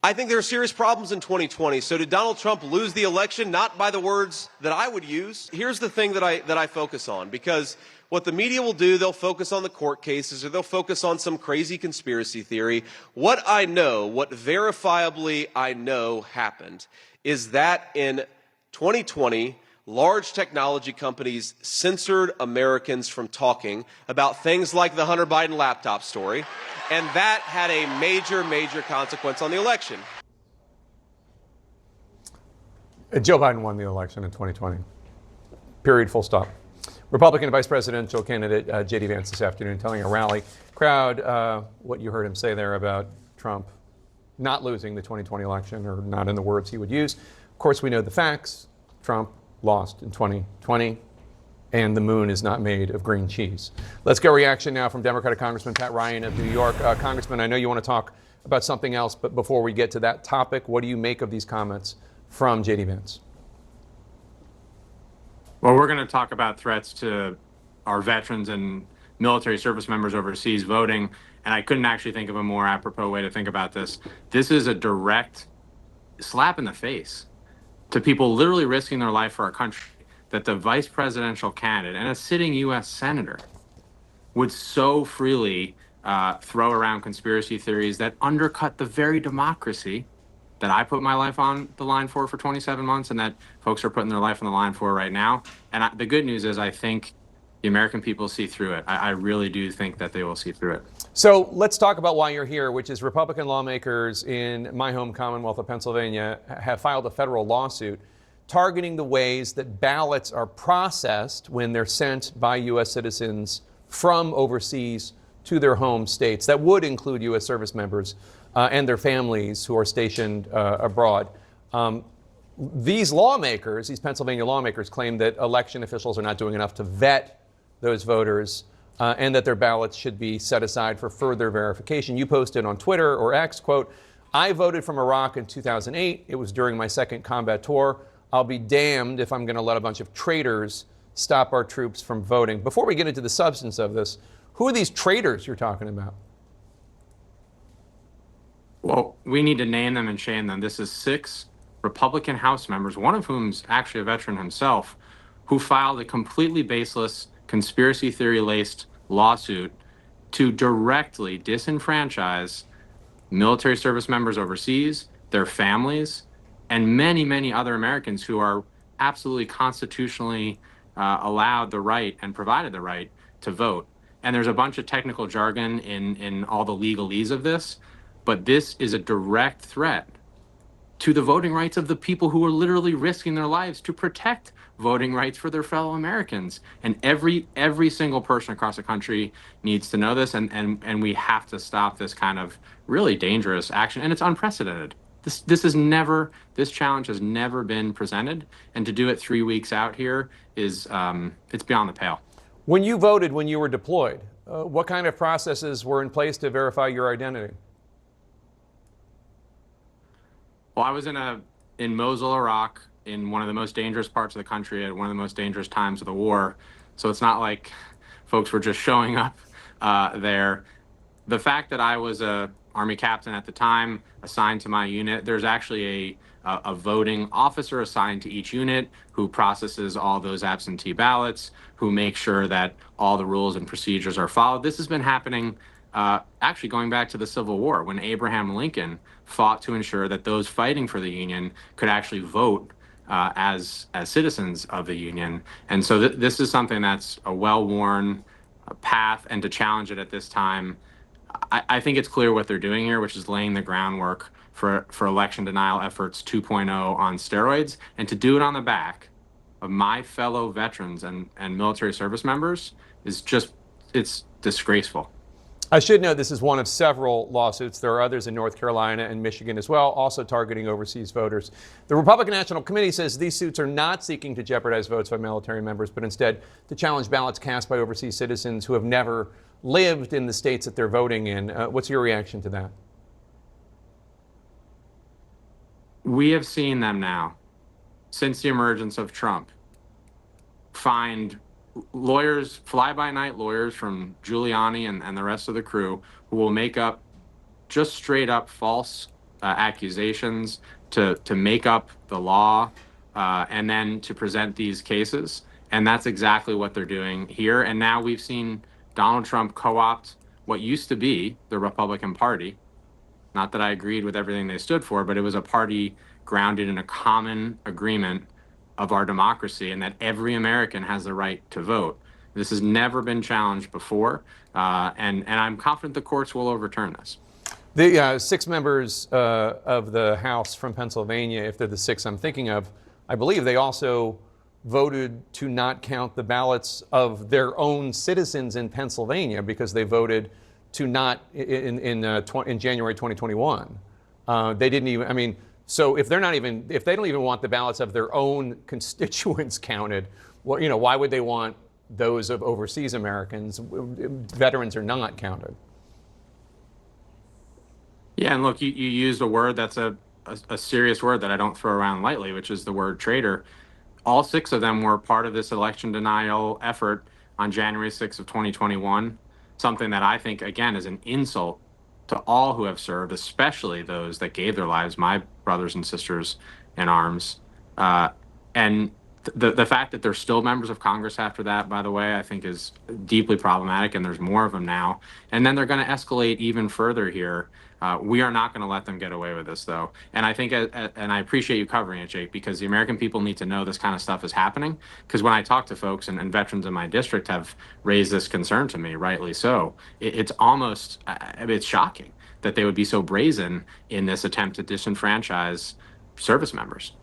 I think there are serious problems in 2020. So did Donald Trump lose the election? Not by the words that I would use. Here's the thing that I focus on, because what the media will do, they'll focus on the court cases or they'll focus on some crazy conspiracy theory. What I know, what verifiably I know happened, is that in 2020, large technology companies censored Americans from talking about things like the Hunter Biden laptop story, and that had a major, major consequence on the election. Joe Biden won the election in 2020. Period, full stop. Republican vice presidential candidate J.D. Vance this afternoon telling a rally crowd what you heard him say there about Trump not losing the 2020 election, or not in the words he would use. Of course, we know the facts. Trump lost in 2020, and the moon is not made of green cheese. Let's get a reaction now from Democratic Congressman Pat Ryan of New York. Congressman, I know you want to talk about something else, but before we get to that topic, what do you make of these comments from J.D. Vance? Well, we're going to talk about threats to our veterans and military service members overseas voting, and I couldn't actually think of a more apropos way to think about this. This is a direct slap in the face to people literally risking their life for our country, that the vice presidential candidate and a sitting U.S. senator would so freely throw around conspiracy theories that undercut the very democracy that I put my life on the line for 27 months, and that folks are putting their life on the line for right now. And the good news is I think the American people see through it. I really do think that they will see through it. So let's talk about why you're here, which is Republican lawmakers in my home Commonwealth of Pennsylvania have filed a federal lawsuit targeting the ways that ballots are processed when they're sent by U.S. citizens from overseas to their home states. That would include U.S. service members and their families who are stationed abroad. These lawmakers, these Pennsylvania lawmakers, claim that election officials are not doing enough to vet those voters and that their ballots should be set aside for further verification. You posted on Twitter or X, quote, "I voted from Iraq in 2008. It was during my second combat tour. I'll be damned if I'm going to let a bunch of traitors stop our troops from voting." Before we get into the substance of this, who are these traitors you're talking about? Well, we need to name them and shame them. This is 6 Republican House members, one of whom's actually a veteran himself, who filed a completely baseless, conspiracy theory-laced lawsuit to directly disenfranchise military service members overseas, their families, and many, many other Americans who are absolutely constitutionally allowed the right and provided the right to vote. And there's a bunch of technical jargon in all the legalese of this, but this is a direct threat to the voting rights of the people who are literally risking their lives to protect voting rights for their fellow Americans. And every single person across the country needs to know this, and we have to stop this kind of really dangerous action. And it's unprecedented. This challenge has never been presented, and to do it 3 weeks out here is it's beyond the pale. When you voted, when you were deployed, what kind of processes were in place to verify your identity? Well, I was in Mosul, Iraq, in one of the most dangerous parts of the country at one of the most dangerous times of the war. So it's not like folks were just showing up there. The fact that I was a Army captain at the time, assigned to my unit, there's actually a voting officer assigned to each unit who processes all those absentee ballots, who makes sure that all the rules and procedures are followed. This has been happening actually going back to the Civil War, when Abraham Lincoln fought to ensure that those fighting for the Union could actually vote as citizens of the Union. And so this is something that's a well-worn path, and to challenge it at this time, I think it's clear what they're doing here, which is laying the groundwork for election denial efforts 2.0 on steroids, and to do it on the back of my fellow veterans and military service members is just, it's disgraceful. I should note this is one of several lawsuits. There are others in North Carolina and Michigan as well, also targeting overseas voters. The Republican National Committee says these suits are not seeking to jeopardize votes by military members, but instead to challenge ballots cast by overseas citizens who have never lived in the states that they're voting in. What's your reaction to that? We have seen them now, since the emergence of Trump, find lawyers, fly-by-night lawyers from Giuliani and the rest of the crew, who will make up just straight up false accusations, to make up the law, and then to present these cases. And that's exactly what they're doing here. And now we've seen Donald Trump co-opt what used to be the Republican Party. Not that I agreed with everything they stood for, but it was a party grounded in a common agreement of our democracy and that every American has the right to vote. This has never been challenged before, and I'm confident the courts will overturn this. The 6 members of the House from Pennsylvania, if they're the 6 I'm thinking of, I believe they also voted to not count the ballots of their own citizens in Pennsylvania because they voted to not in January 2021. They didn't even. I mean, so if they don't even want the ballots of their own constituents counted, well, why would they want those of overseas Americans, veterans or not, counted? Yeah, and look, you used a word that's a serious word that I don't throw around lightly, which is the word traitor. All 6 of them were part of this election denial effort on January 6th of 2021, something that I think, again, is an insult to all who have served, especially those that gave their lives, my brothers and sisters in arms. And the fact that they're still members of Congress after that, by the way, I think is deeply problematic, and there's more of them now. And then they're going to escalate even further here. We are not going to let them get away with this, though. And I think, and I appreciate you covering it, Jake, because the American people need to know this kind of stuff is happening. Because when I talk to folks, and veterans in my district have raised this concern to me, rightly so, it's almost, it's shocking that they would be so brazen in this attempt to disenfranchise service members.